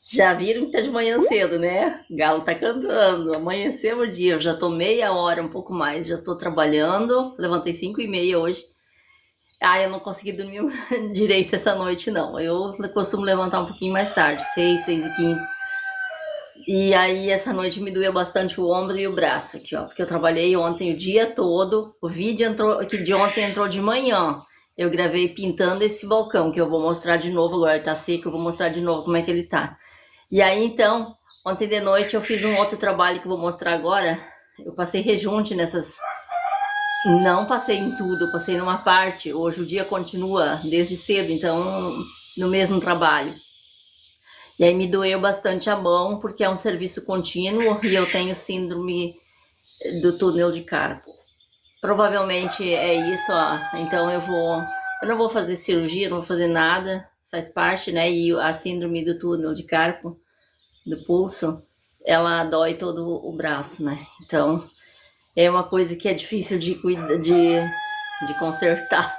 Já viram que tá de manhã cedo, né? O galo tá cantando, amanheceu o dia, eu já tô meia hora, um pouco mais, já tô trabalhando, levantei 5h30 hoje. Ah, eu não consegui dormir direito essa noite, não. Eu costumo levantar um pouquinho mais tarde, 6h15. E aí essa noite me doeu bastante o ombro e o braço aqui, ó, porque eu trabalhei ontem o dia todo. O vídeo entrou, que de ontem entrou de manhã. Eu gravei pintando esse balcão, que eu vou mostrar de novo, agora tá seco, eu vou mostrar de novo como é que ele tá. E aí então, ontem de noite eu fiz um outro trabalho que eu vou mostrar agora. Eu passei rejunte nessas. Não passei em tudo, passei numa parte. Hoje o dia continua desde cedo, então no mesmo trabalho. E aí me doeu bastante a mão, porque é um serviço contínuo e eu tenho síndrome do túnel de carpo. Provavelmente é isso, ó. Então eu não vou fazer cirurgia, não vou fazer nada, faz parte, né? E a síndrome do túnel de carpo, do pulso, ela dói todo o braço, né? Então é uma coisa que é difícil de consertar.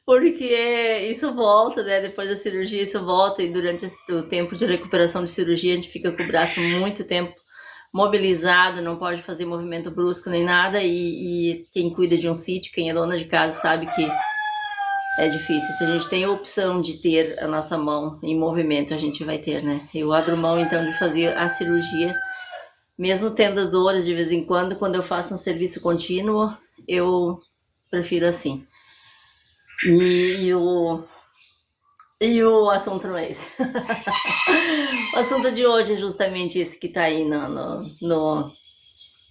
Porque isso volta, né? Depois da cirurgia, isso volta, e durante o tempo de recuperação de cirurgia, a gente fica com o braço muito tempo mobilizado, não pode fazer movimento brusco nem nada, e quem cuida de um sítio, quem é dona de casa, sabe que é difícil. Se a gente tem a opção de ter a nossa mão em movimento, a gente vai ter, né? Eu abro mão, então, de fazer a cirurgia, mesmo tendo dores de vez em quando eu faço um serviço contínuo, eu prefiro assim. E o assunto não é esse. O assunto de hoje é justamente esse que tá aí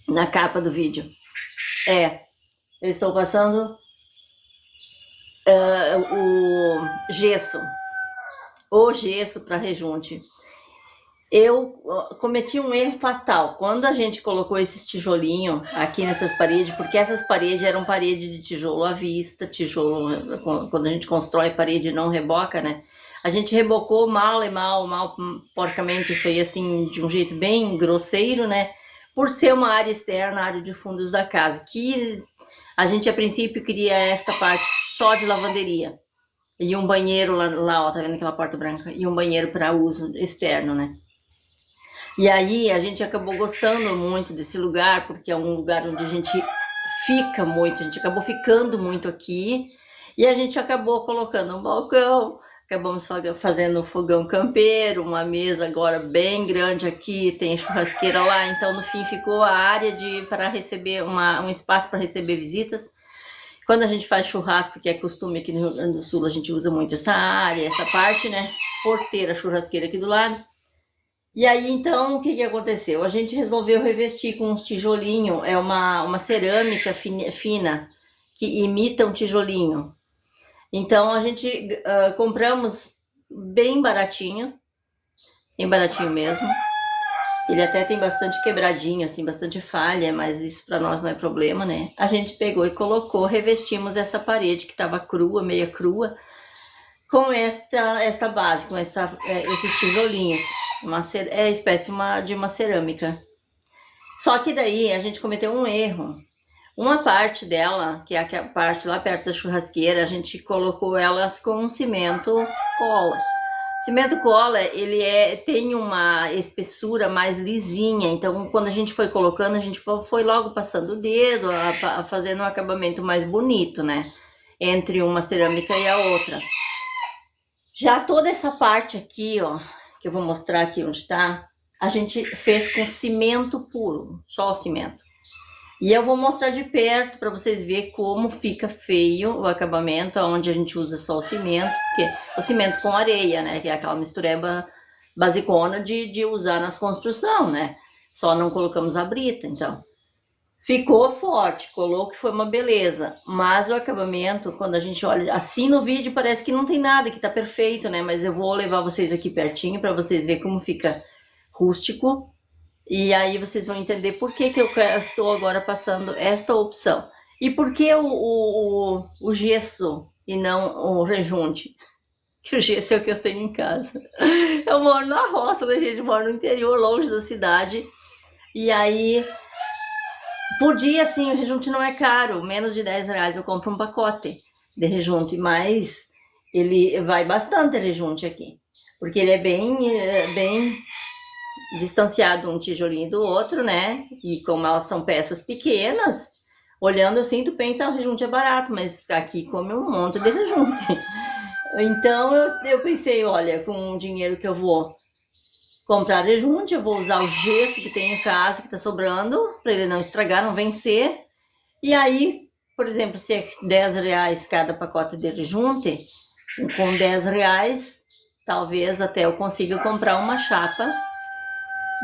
na capa do vídeo. Eu estou passando o gesso para rejunte. Eu cometi um erro fatal quando a gente colocou esses tijolinhos aqui nessas paredes, porque essas paredes eram paredes de tijolo à vista, tijolo, quando a gente constrói parede não reboca, né? A gente rebocou mal, porcamente, isso aí assim, de um jeito bem grosseiro, né? Por ser uma área externa, área de fundos da casa, que a gente a princípio queria esta parte só de lavanderia. E um banheiro lá, ó, tá vendo aquela porta branca? E um banheiro para uso externo, né? E aí a gente acabou gostando muito desse lugar, porque é um lugar onde a gente fica muito, a gente acabou ficando muito aqui, e a gente acabou colocando um balcão, acabamos fazendo um fogão campeiro, uma mesa agora bem grande aqui, tem churrasqueira lá, então no fim ficou a área para receber um espaço para receber visitas. Quando a gente faz churrasco, que é costume aqui no Rio Grande do Sul, a gente usa muito essa área, essa parte, né? Por ter a churrasqueira aqui do lado. E aí, então, o que aconteceu? A gente resolveu revestir com uns tijolinhos, é uma cerâmica fina, que imita um tijolinho. Então, a gente compramos bem baratinho mesmo. Ele até tem bastante quebradinho, assim, bastante falha, mas isso para nós não é problema, né? A gente pegou e colocou, revestimos essa parede que estava crua, meia crua, com esta base, com esses tijolinhos. É espécie de uma cerâmica. Só que daí a gente cometeu um erro. Uma parte dela, que é a parte lá perto da churrasqueira, a gente colocou elas com um cimento cola. Cimento cola, ele tem uma espessura mais lisinha, então quando a gente foi colocando, a gente foi logo passando o dedo, fazendo um acabamento mais bonito, né? Entre uma cerâmica e a outra. Já toda essa parte aqui, ó, que eu vou mostrar aqui onde tá, a gente fez com cimento puro, só o cimento. E eu vou mostrar de perto para vocês verem como fica feio o acabamento, onde a gente usa só o cimento, porque o cimento com areia, né, que é aquela mistureba basicona de usar nas construções, né? Só não colocamos a brita, então. Ficou forte, colou que foi uma beleza, mas o acabamento, quando a gente olha assim no vídeo, parece que não tem nada, que tá perfeito, né? Mas eu vou levar vocês aqui pertinho para vocês verem como fica rústico, e aí vocês vão entender por que eu estou agora passando esta opção. E por que o gesso e não o rejunte? Que o gesso é o que eu tenho em casa. Eu moro na roça, né, gente? Eu moro no interior, longe da cidade, e aí por dia, sim, o rejunte não é caro, menos de R$10 eu compro um pacote de rejunte, mas ele vai bastante rejunte aqui. porque ele é bem distanciado um tijolinho do outro, né? E como elas são peças pequenas, olhando assim, tu pensa, o rejunte é barato, mas aqui come um monte de rejunte. Então eu pensei, olha, com o dinheiro que eu vou comprar rejunte, eu vou usar o gesso que tem em casa, que tá sobrando, para ele não estragar, não vencer. E aí, por exemplo, se é R$10 cada pacote de rejunte, com R$10, talvez até eu consiga comprar uma chapa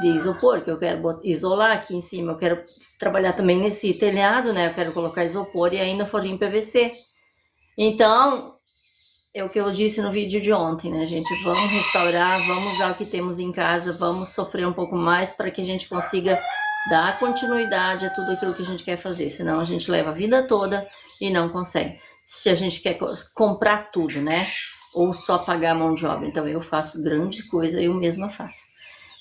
de isopor, que eu quero isolar aqui em cima. Eu quero trabalhar também nesse telhado, né? Eu quero colocar isopor e ainda forrinho PVC. Então, é o que eu disse no vídeo de ontem, né, gente? Vamos restaurar, vamos usar o que temos em casa, vamos sofrer um pouco mais para que a gente consiga dar continuidade a tudo aquilo que a gente quer fazer. Senão a gente leva a vida toda e não consegue. Se a gente quer comprar tudo, né? Ou só pagar a mão de obra. Então eu faço grande coisa, eu mesma faço.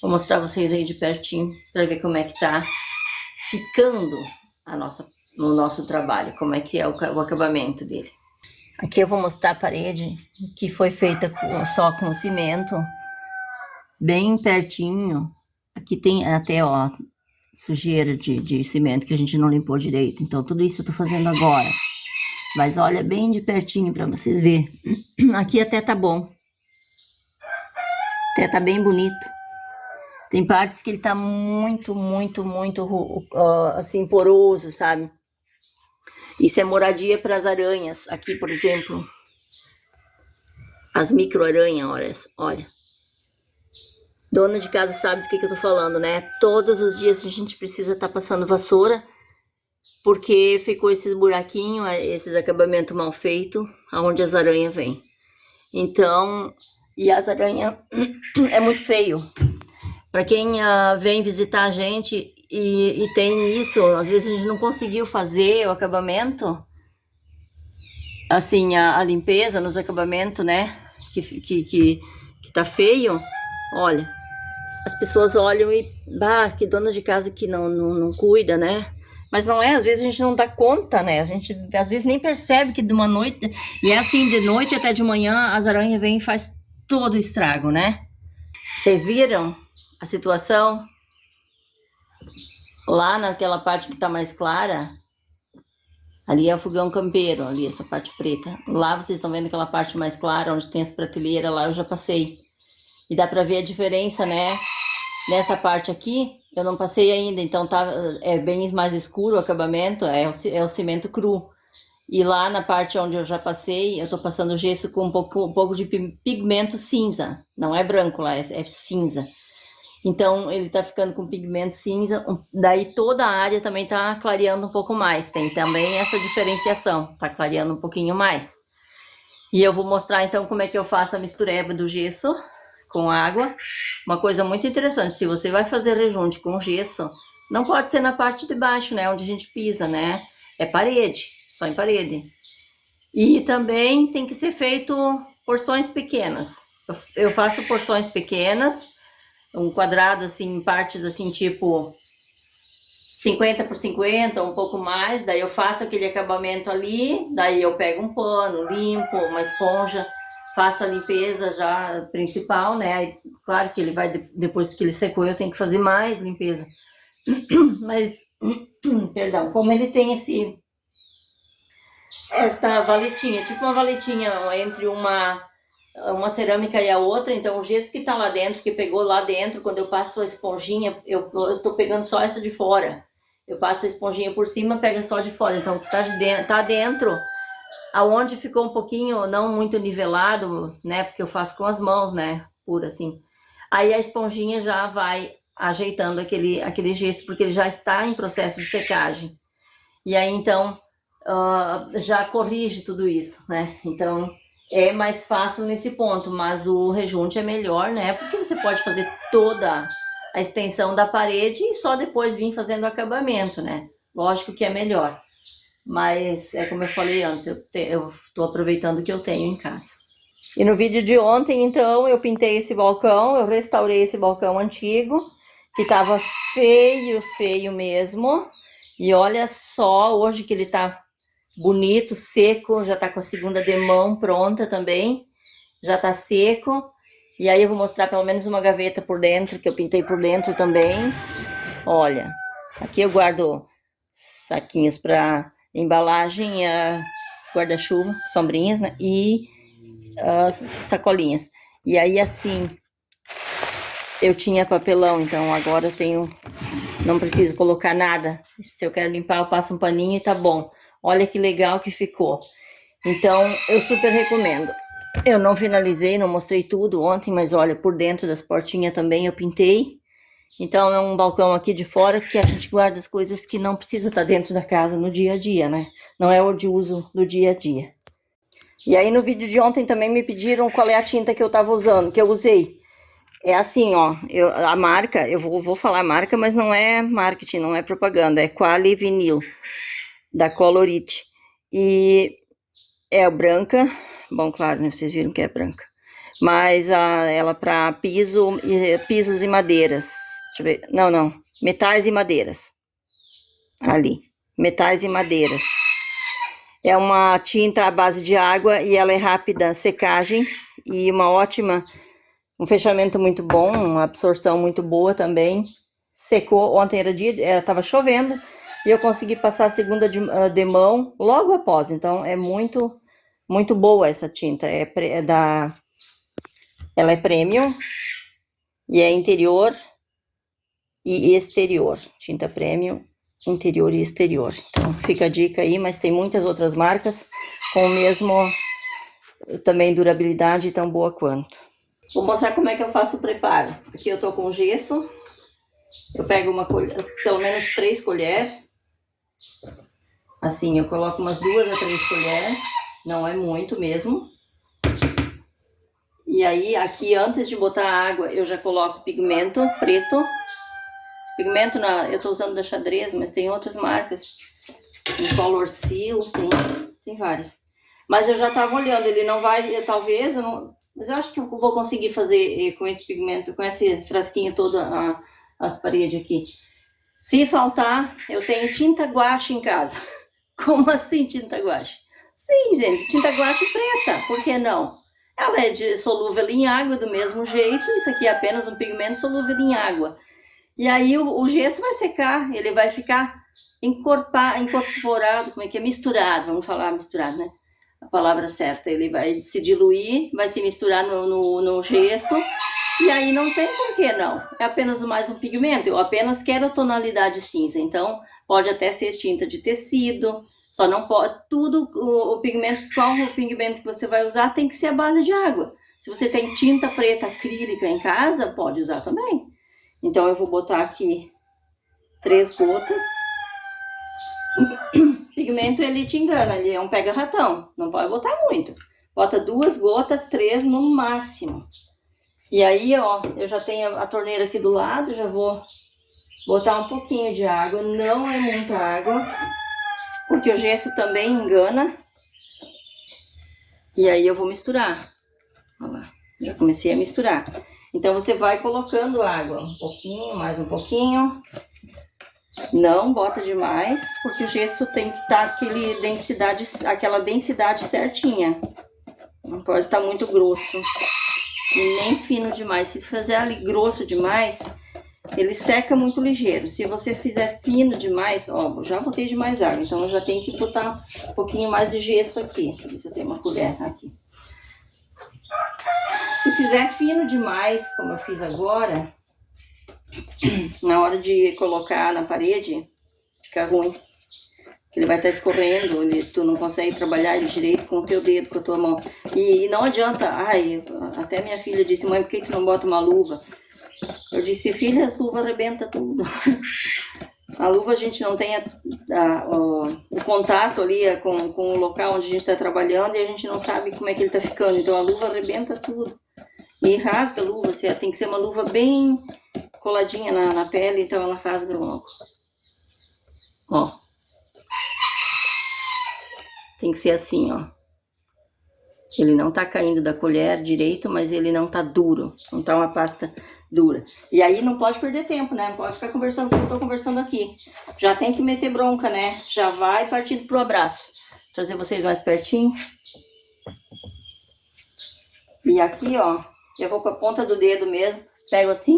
Vou mostrar vocês aí de pertinho para ver como é que tá ficando no nosso trabalho, como é que é o acabamento dele. Aqui eu vou mostrar a parede que foi feita só com cimento, bem pertinho. Aqui tem até, ó, sujeira de cimento que a gente não limpou direito. Então tudo isso eu tô fazendo agora. Mas olha bem de pertinho para vocês verem. Aqui até tá bom. Até tá bem bonito. Tem partes que ele tá muito assim, poroso, sabe? Isso é moradia para as aranhas. Aqui, por exemplo, as micro-aranhas, olha. Dona de casa sabe do que eu tô falando, né? Todos os dias a gente precisa estar passando vassoura, porque ficou esses buraquinhos, esses acabamentos mal feitos, aonde as aranhas vêm. Então, e as aranhas é muito feio. Para quem vem visitar a gente e tem isso, às vezes a gente não conseguiu fazer o acabamento, assim, a limpeza nos acabamentos, né? Que tá feio. Olha, as pessoas olham e, que dona de casa que não cuida, né? Mas não é, às vezes a gente não dá conta, né? A gente às vezes nem percebe que de uma noite, e é assim, de noite até de manhã, as aranhas vêm e faz todo o estrago, né? Vocês viram a situação? Lá naquela parte que tá mais clara, ali é o fogão campeiro, ali essa parte preta. Lá vocês estão vendo aquela parte mais clara, onde tem as prateleiras, lá eu já passei. E dá pra ver a diferença, né? Nessa parte aqui, eu não passei ainda, então é bem mais escuro o acabamento, é o cimento cru. E lá na parte onde eu já passei, eu tô passando gesso com um pouco de pigmento cinza. Não é branco lá, é cinza. Então, ele tá ficando com pigmento cinza, daí toda a área também tá clareando um pouco mais. Tem também essa diferenciação, tá clareando um pouquinho mais. E eu vou mostrar então como é que eu faço a mistureba do gesso com água. Uma coisa muito interessante, se você vai fazer rejunte com gesso, não pode ser na parte de baixo, né, onde a gente pisa, né? É parede, só em parede. E também tem que ser feito porções pequenas. Eu faço porções pequenas, um quadrado assim, em partes assim, tipo 50 por 50, um pouco mais, daí eu faço aquele acabamento ali, daí eu pego um pano, limpo, uma esponja, faço a limpeza já principal, né? Aí, claro que ele vai, depois que ele secou, eu tenho que fazer mais limpeza. Mas, perdão, como ele tem esta valetinha, tipo uma valetinha entre uma cerâmica e a outra, então o gesso que tá lá dentro, que pegou lá dentro, quando eu passo a esponjinha, eu tô pegando só essa de fora. Eu passo a esponjinha por cima, pega só de fora. Então o que tá dentro, aonde ficou um pouquinho, não muito nivelado, né? Porque eu faço com as mãos, né? Pura assim. Aí a esponjinha já vai ajeitando aquele gesso, porque ele já está em processo de secagem. E aí então já corrige tudo isso, né? Então é mais fácil nesse ponto, mas o rejunte é melhor, né? Porque você pode fazer toda a extensão da parede e só depois vir fazendo o acabamento, né? Lógico que é melhor. Mas é como eu falei antes, eu tô aproveitando o que eu tenho em casa. E no vídeo de ontem, então, eu pintei esse balcão, eu restaurei esse balcão antigo, que tava feio, feio mesmo. E olha só, hoje que ele tá bonito, seco, já tá com a segunda demão pronta também, já tá seco. E aí eu vou mostrar pelo menos uma gaveta por dentro, que eu pintei por dentro também. Olha, aqui eu guardo saquinhos para embalagem, guarda-chuva, sombrinhas, né? E sacolinhas. E aí assim, eu tinha papelão, então agora eu tenho, não preciso colocar nada. Se eu quero limpar, eu passo um paninho e tá bom. Olha que legal que ficou. Então, eu super recomendo. Eu não finalizei, não mostrei tudo ontem, mas olha, por dentro das portinhas também eu pintei. Então, é um balcão aqui de fora que a gente guarda as coisas que não precisa estar dentro da casa no dia a dia, né? Não é o de uso do dia a dia. E aí, no vídeo de ontem também me pediram qual é a tinta que eu tava usando, que eu usei. É assim, ó, a marca, eu vou falar a marca, mas não é marketing, não é propaganda, é Quali Vinil, da Colorite. E é branca, bom, claro, né, vocês viram que é branca. Mas ela para pisos e madeiras. Deixa eu ver, não, metais e madeiras. Ali, metais e madeiras. É uma tinta à base de água e ela é rápida secagem e um fechamento muito bom, uma absorção muito boa também. Secou, ontem era dia, estava chovendo e eu consegui passar a segunda de mão logo após. Então é muito boa essa tinta. Ela é premium e é interior e exterior. Tinta premium, interior e exterior. Então fica a dica aí, mas tem muitas outras marcas com o mesmo também durabilidade tão boa quanto. Vou mostrar como é que eu faço o preparo. Aqui eu tô com gesso. Eu pego pelo menos 3 colheres. Assim, eu coloco umas 2 a 3 colheres. Não é muito mesmo. E aí, aqui antes de botar a água, eu já coloco pigmento preto. Esse pigmento, eu tô usando da Xadrez, mas tem outras marcas. Tem Color Seal, tem várias. Mas eu já tava olhando, ele não vai, mas eu acho que eu vou conseguir fazer com esse pigmento, com esse frasquinho todo as paredes aqui. Se faltar, eu tenho tinta guache em casa. Como assim tinta guache? Sim, gente, tinta guache preta, por que não? Ela é solúvel em água do mesmo jeito, isso aqui é apenas um pigmento solúvel em água. E aí o gesso vai secar, ele vai ficar incorporado, como é que é? Misturado, vamos falar misturado, né? A palavra certa, ele vai se diluir, vai se misturar no gesso, e aí não tem por que não. É apenas mais um pigmento, eu apenas quero a tonalidade cinza, então pode até ser tinta de tecido, só não pode, qual o pigmento que você vai usar tem que ser a base de água. Se você tem tinta preta acrílica em casa, pode usar também. Então eu vou botar aqui 3 gotas. Pigmento ele te engana, ele é um pega-ratão, não pode botar muito. Bota 2 gotas, 3 no máximo. E aí, ó, eu já tenho a torneira aqui do lado, já vou botar um pouquinho de água, não é muita água, porque o gesso também engana. E aí eu vou misturar. Olha lá, já comecei a misturar. Então você vai colocando água, um pouquinho, mais um pouquinho. Não bota demais, porque o gesso tem que estar aquela densidade certinha. Não pode estar muito grosso e nem fino demais. Se fizer ali grosso demais, ele seca muito ligeiro. Se você fizer fino demais, ó, já botei demais água, então eu já tenho que botar um pouquinho mais de gesso aqui. Deixa eu ver se eu tenho uma colher aqui. Se fizer fino demais, como eu fiz agora, na hora de colocar na parede, fica ruim. Ele vai estar escorrendo, tu não consegue trabalhar ele direito com o teu dedo, com a tua mão. E não adianta, até minha filha disse, mãe, por que tu não bota uma luva? Eu disse, filha, as luvas arrebentam tudo. A luva a gente não tem o contato ali com o local onde a gente está trabalhando e a gente não sabe como é que ele está ficando. Então a luva arrebenta tudo. E rasga a luva, tem que ser uma luva bem coladinha na pele, então ela rasga logo. Ó. Tem que ser assim, ó. Ele não tá caindo da colher direito, mas ele não tá duro. Não tá uma pasta dura. E aí não pode perder tempo, né? Não pode ficar conversando como eu tô conversando aqui. Já tem que meter bronca, né? Já vai partindo pro abraço. Trazer vocês mais pertinho. E aqui, ó, eu vou com a ponta do dedo mesmo, pego assim,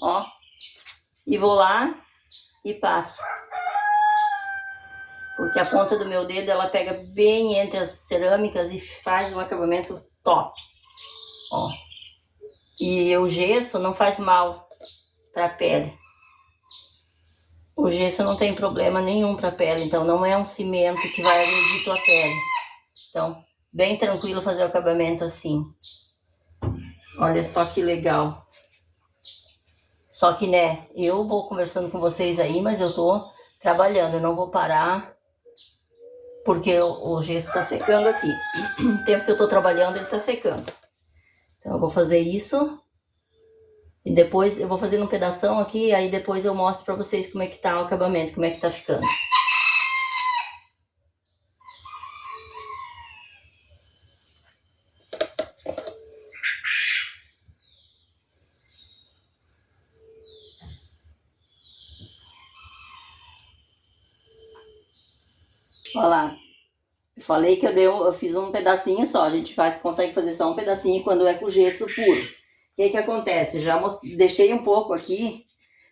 ó, e vou lá e passo. Porque a ponta do meu dedo, ela pega bem entre as cerâmicas e faz um acabamento top, ó. E o gesso não faz mal para a pele. O gesso não tem problema nenhum para a pele, então não é um cimento que vai agredir tua pele. Então, bem tranquilo fazer o acabamento assim. Olha só que legal. Só que, né, eu vou conversando com vocês aí, mas eu tô trabalhando, eu não vou parar, porque o gesso tá secando aqui. O tempo que eu tô trabalhando, ele tá secando. Então, eu vou fazer isso. E depois eu vou fazendo um pedação aqui, aí depois eu mostro pra vocês como é que tá o acabamento, como é que tá ficando. Olha lá. Eu falei que eu fiz um pedacinho só, a gente consegue fazer só um pedacinho quando é com gesso puro. O que que acontece? Já deixei um pouco aqui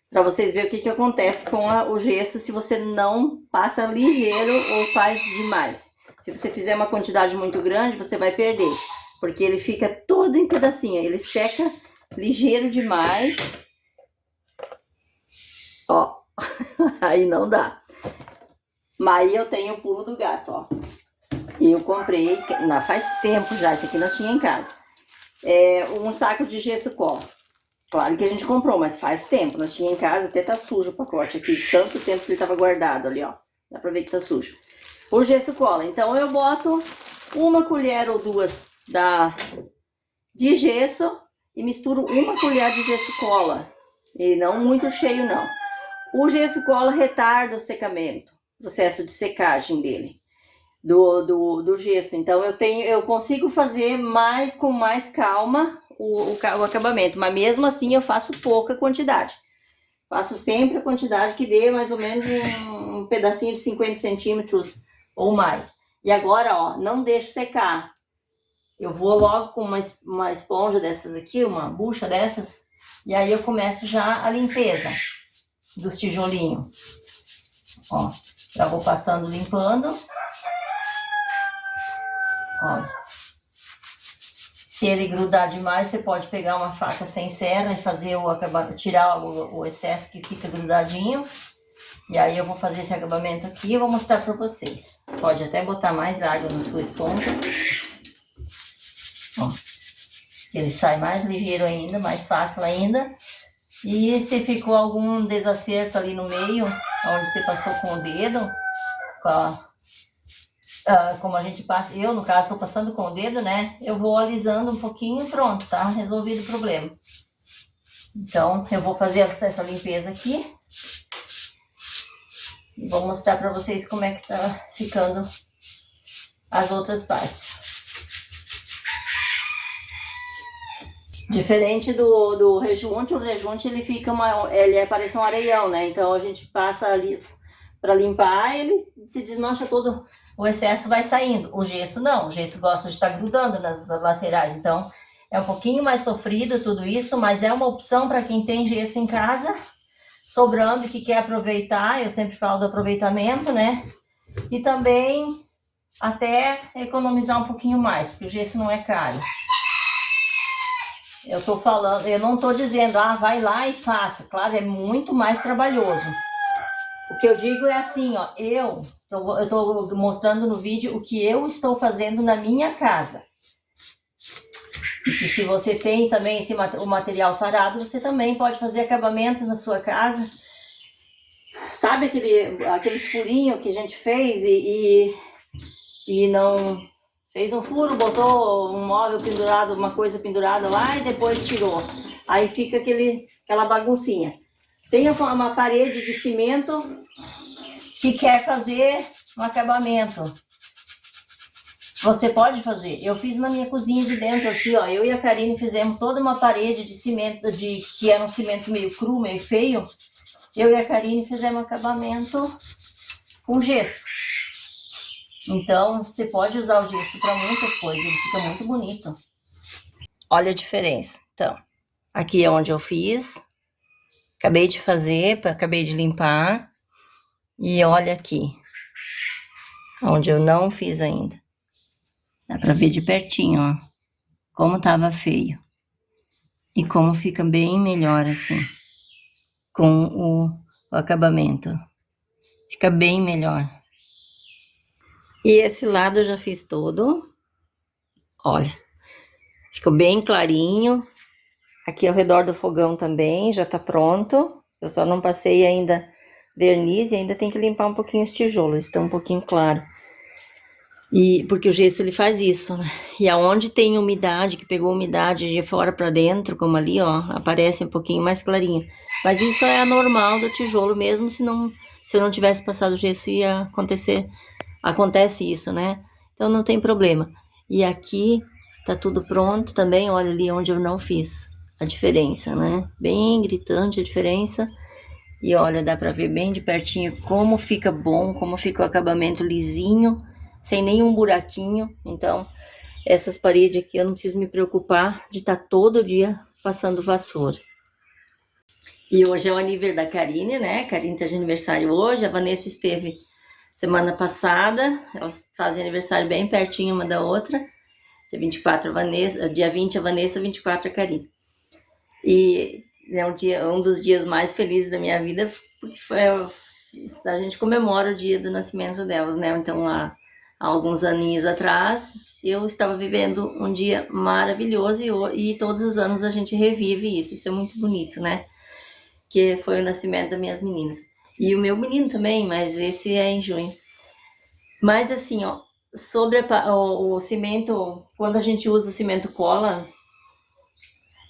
para vocês verem o que que acontece com o gesso se você não passa ligeiro ou faz demais. Se você fizer uma quantidade muito grande, você vai perder, porque ele fica todo em pedacinho, ele seca ligeiro demais. Ó, aí não dá. Mas aí eu tenho o pulo do gato, ó. Eu comprei, faz tempo já, esse aqui nós tínhamos em casa. Um saco de gesso cola. Claro que a gente comprou, mas faz tempo. Nós tínhamos em casa, até tá sujo o pacote aqui. Tanto tempo que ele tava guardado ali, ó. Dá pra ver que tá sujo. O gesso cola. Então eu boto uma colher ou duas de gesso e misturo uma colher de gesso cola. E não muito cheio, não. O gesso cola retarda o secamento, o processo de secagem dele. Do gesso. Então eu consigo fazer com mais calma o acabamento, mas mesmo assim eu faço pouca quantidade. Faço sempre a quantidade que dê mais ou menos um pedacinho de 50 centímetros ou mais. E agora, ó, não deixo secar. Eu vou logo com uma esponja dessas aqui, uma bucha dessas, e aí eu começo já a limpeza dos tijolinhos. Ó, já vou passando, limpando. Olha, se ele grudar demais, você pode pegar uma faca sem serra e fazer tirar o excesso que fica grudadinho. E aí eu vou fazer esse acabamento aqui e vou mostrar para vocês. Pode até botar mais água na sua esponja. Ó, ele sai mais ligeiro ainda, mais fácil ainda. E se ficou algum desacerto ali no meio, onde você passou com o dedo, como a gente passa, eu no caso estou passando com o dedo, né? Eu vou alisando um pouquinho e pronto, tá resolvido o problema. Então eu vou fazer essa limpeza aqui e vou mostrar para vocês como é que tá ficando as outras partes. Diferente do rejunte, o rejunte ele fica ele parece um areião, né? Então a gente passa ali para limpar, ele se desmancha todo. O excesso vai saindo. O gesso não, o gesso gosta de estar grudando nas laterais, então é um pouquinho mais sofrido tudo isso, mas é uma opção para quem tem gesso em casa, sobrando e que quer aproveitar. Eu sempre falo do aproveitamento, né? E também até economizar um pouquinho mais, porque o gesso não é caro. Eu tô falando, eu não tô dizendo, vai lá e faça. Claro, é muito mais trabalhoso. O que eu digo é assim, ó, eu tô mostrando no vídeo o que eu estou fazendo na minha casa. E que se você tem também o material parado, você também pode fazer acabamentos na sua casa. Sabe aqueles furinhos que a gente fez e não fez um furo, botou um móvel pendurado, uma coisa pendurada lá e depois tirou. Aí fica aquela baguncinha. Tem uma parede de cimento que quer fazer um acabamento. Você pode fazer. Eu fiz na minha cozinha de dentro aqui, ó. Eu e a Karine fizemos toda uma parede de cimento, que era um cimento meio cru, meio feio. Eu e a Karine fizemos acabamento com gesso. Então, você pode usar o gesso para muitas coisas. Ele fica muito bonito. Olha a diferença. Então, aqui é onde eu fiz. Acabei de fazer, acabei de limpar. E olha aqui, onde eu não fiz ainda. Dá pra ver de pertinho, ó, como tava feio. E como fica bem melhor assim, com o acabamento. Fica bem melhor. E esse lado eu já fiz todo. Olha, ficou bem clarinho. Aqui ao redor do fogão também já tá pronto. Eu só não passei ainda verniz e ainda tem que limpar um pouquinho os tijolos, estão um pouquinho claro. E porque o gesso ele faz isso, né? E aonde tem umidade, que pegou umidade de fora para dentro, como ali, ó, aparece um pouquinho mais clarinho. Mas isso é anormal do tijolo, mesmo se eu não tivesse passado o gesso ia acontecer, acontece isso, né? Então não tem problema. E aqui tá tudo pronto também, olha ali onde eu não fiz a diferença, né? Bem gritante a diferença. E olha, dá para ver bem de pertinho como fica bom, como fica o acabamento lisinho, sem nenhum buraquinho. Então, essas paredes aqui eu não preciso me preocupar de estar todo dia passando vassoura. E hoje é o aniversário da Karine, né? A Karine tá de aniversário hoje, a Vanessa esteve semana passada, elas fazem aniversário bem pertinho uma da outra. Dia 24 a Vanessa, dia 20 a Vanessa, 24 a Karine. E é um dos dias mais felizes da minha vida, porque a gente comemora o dia do nascimento delas, né? Então, há alguns aninhos atrás, eu estava vivendo um dia maravilhoso e todos os anos a gente revive isso. Isso é muito bonito, né? Que foi o nascimento das minhas meninas. E o meu menino também, mas esse é em junho. Mas assim, ó, sobre o cimento, quando a gente usa o cimento cola,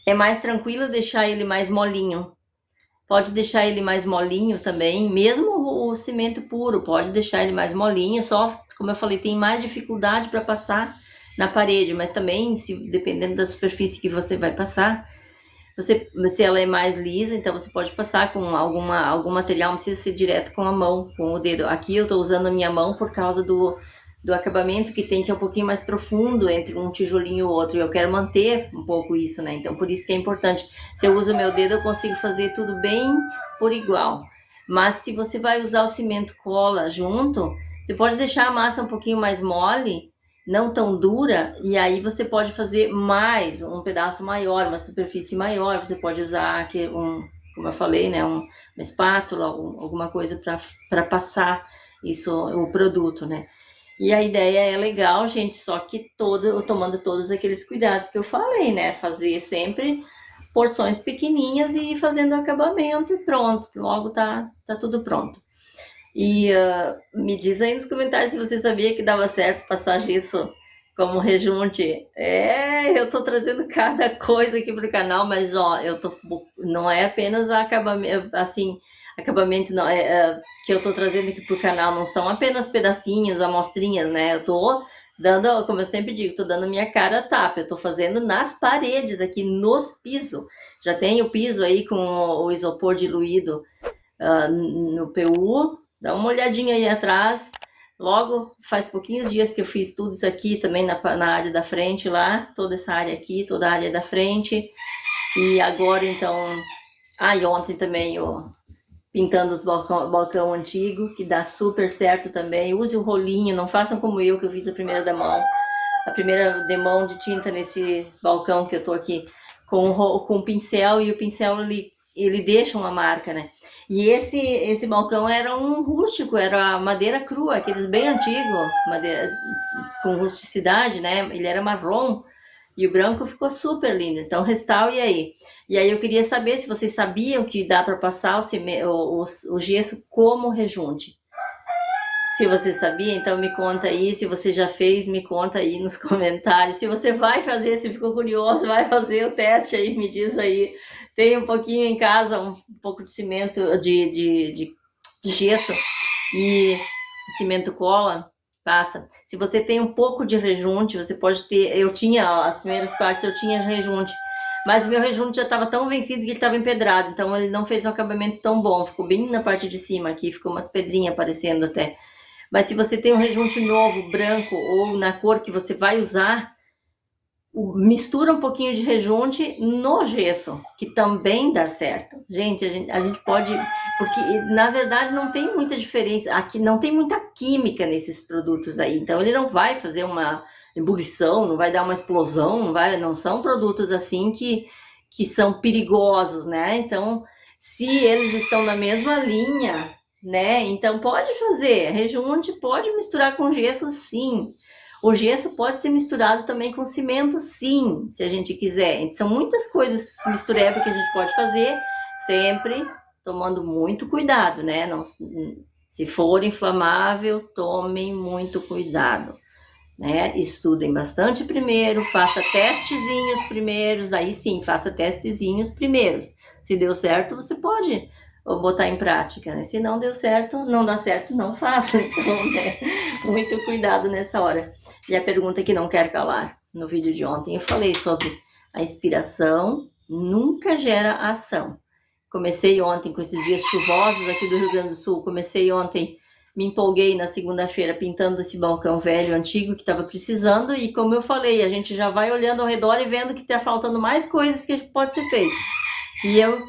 é mais tranquilo deixar ele mais molinho. Pode deixar ele mais molinho também, mesmo o cimento puro, pode deixar ele mais molinho, só, como eu falei, tem mais dificuldade para passar na parede, mas também, dependendo da superfície que você vai passar, se ela é mais lisa, então você pode passar com algum material, não precisa ser direto com a mão, com o dedo. Aqui eu estou usando a minha mão por causa do acabamento que tem, que é um pouquinho mais profundo entre um tijolinho e o outro, e eu quero manter um pouco isso, né? Então, por isso que é importante. Se eu uso o meu dedo, eu consigo fazer tudo bem por igual. Mas se você vai usar o cimento cola junto, você pode deixar a massa um pouquinho mais mole, não tão dura, e aí você pode fazer mais, um pedaço maior, uma superfície maior, você pode usar como eu falei, né, uma espátula, alguma coisa para passar isso, o produto, né? E a ideia é legal, gente, só que tomando todos aqueles cuidados que eu falei, né? Fazer sempre porções pequenininhas e ir fazendo acabamento e pronto, logo tá tudo pronto. E me diz aí nos comentários se você sabia que dava certo passar gesso como rejunte. Eu tô trazendo cada coisa aqui pro canal, mas ó, não é apenas acabamento, assim, acabamento não, que eu tô trazendo aqui pro canal, não são apenas pedacinhos, amostrinhas, né? Eu tô dando, como eu sempre digo, tô dando minha cara a tapa, eu tô fazendo nas paredes aqui, nos pisos. Já tem o piso aí com o isopor diluído no PU, dá uma olhadinha aí atrás. Logo, faz pouquinhos dias que eu fiz tudo isso aqui também na área da frente lá, toda essa área aqui, toda a área da frente. E agora, então... e ontem também eu pintando os balcão antigo, que dá super certo também. Use o rolinho, não façam como eu, que eu fiz a primeira demão de tinta nesse balcão que eu tô aqui, com o pincel, e o pincel ele deixa uma marca, né? E esse balcão era um rústico, era madeira crua, aqueles bem antigos, madeira com rusticidade, né? Ele era marrom e o branco ficou super lindo. Então restaure aí. E aí eu queria saber se vocês sabiam que dá para passar o gesso como rejunte. Se você sabia, então me conta aí. Se você já fez, me conta aí nos comentários. Se você vai fazer, se ficou curioso, vai fazer o teste aí, me diz aí. Tem um pouquinho em casa, um pouco de cimento, de gesso e cimento cola, passa. Se você tem um pouco de rejunte, você pode ter... as primeiras partes eu tinha rejunte, mas o meu rejunte já estava tão vencido que ele estava empedrado, então ele não fez um acabamento tão bom, ficou bem na parte de cima aqui, ficou umas pedrinhas aparecendo até. Mas se você tem um rejunte novo, branco, ou na cor que você vai usar, mistura um pouquinho de rejunte no gesso, que também dá certo. Gente, a gente pode... Porque, na verdade, não tem muita diferença. Aqui não tem muita química nesses produtos aí. Então, ele não vai fazer uma ebulição, não vai dar uma explosão, não são produtos assim que são perigosos, né? Então, se eles estão na mesma linha, né? Então, pode fazer. Rejunte pode misturar com gesso, sim. O gesso pode ser misturado também com cimento, sim, se a gente quiser. São muitas coisas misturebas que a gente pode fazer, sempre tomando muito cuidado, né? Não, se for inflamável, tomem muito cuidado, né? Estudem bastante primeiro, faça testezinhos primeiros, aí sim, faça testezinhos primeiros. Se deu certo, você pode botar em prática, né? Se não deu certo, não dá certo, não faça. Então, né? Muito cuidado nessa hora. E a pergunta que não quer calar. No vídeo de ontem eu falei sobre a inspiração nunca gera ação. Comecei ontem com esses dias chuvosos aqui do Rio Grande do Sul, comecei ontem, me empolguei na segunda-feira pintando esse balcão velho, antigo, que estava precisando, e como eu falei, a gente já vai olhando ao redor e vendo que está faltando mais coisas que pode ser feito. E eu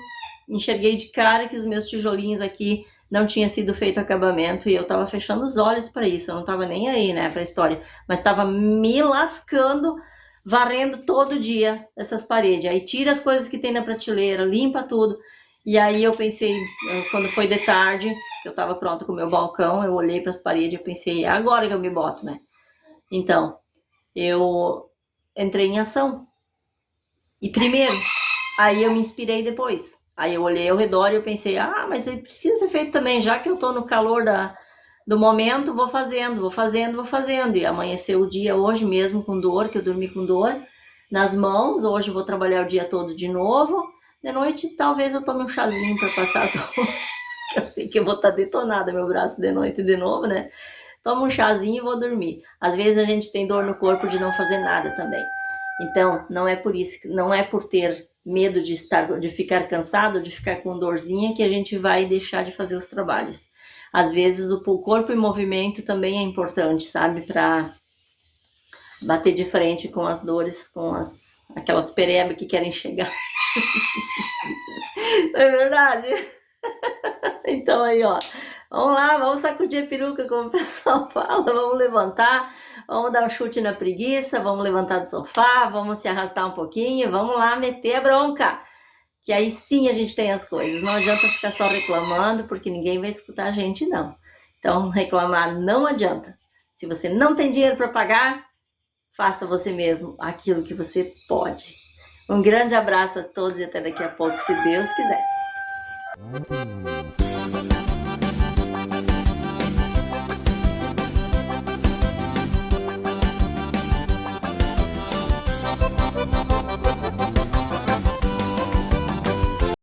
enxerguei de cara que os meus tijolinhos aqui não tinha sido feito acabamento e eu tava fechando os olhos para isso, eu não tava nem aí, né, pra história, mas tava me lascando, varrendo todo dia essas paredes. Aí tira as coisas que tem na prateleira, limpa tudo. E aí eu pensei, quando foi de tarde, que eu tava pronta com o meu balcão, eu olhei para as paredes e pensei, é agora que eu me boto, né? Então, eu entrei em ação. E primeiro, aí eu me inspirei depois. Aí eu olhei ao redor e eu pensei, mas ele precisa ser feito também, já que eu tô no calor do momento, vou fazendo. E amanheceu o dia hoje mesmo com dor, que eu dormi com dor nas mãos. Hoje eu vou trabalhar o dia todo de novo. De noite, talvez eu tome um chazinho para passar a dor. Eu sei que eu vou estar detonada, meu braço de noite de novo, né? Tomo um chazinho e vou dormir. Às vezes a gente tem dor no corpo de não fazer nada também. Então, não é por isso, não é por ter medo de ficar cansado, de ficar com dorzinha, que a gente vai deixar de fazer os trabalhos. Às vezes o corpo em movimento também é importante, sabe? Para bater de frente com as dores, com aquelas perebas que querem chegar. Não é verdade? Então aí, ó, vamos lá, vamos sacudir a peruca, como o pessoal fala, vamos levantar, vamos dar um chute na preguiça, vamos levantar do sofá, vamos se arrastar um pouquinho, vamos lá meter a bronca, que aí sim a gente tem as coisas. Não adianta ficar só reclamando, porque ninguém vai escutar a gente, não. Então, reclamar não adianta. Se você não tem dinheiro para pagar, faça você mesmo aquilo que você pode. Um grande abraço a todos e até daqui a pouco, se Deus quiser.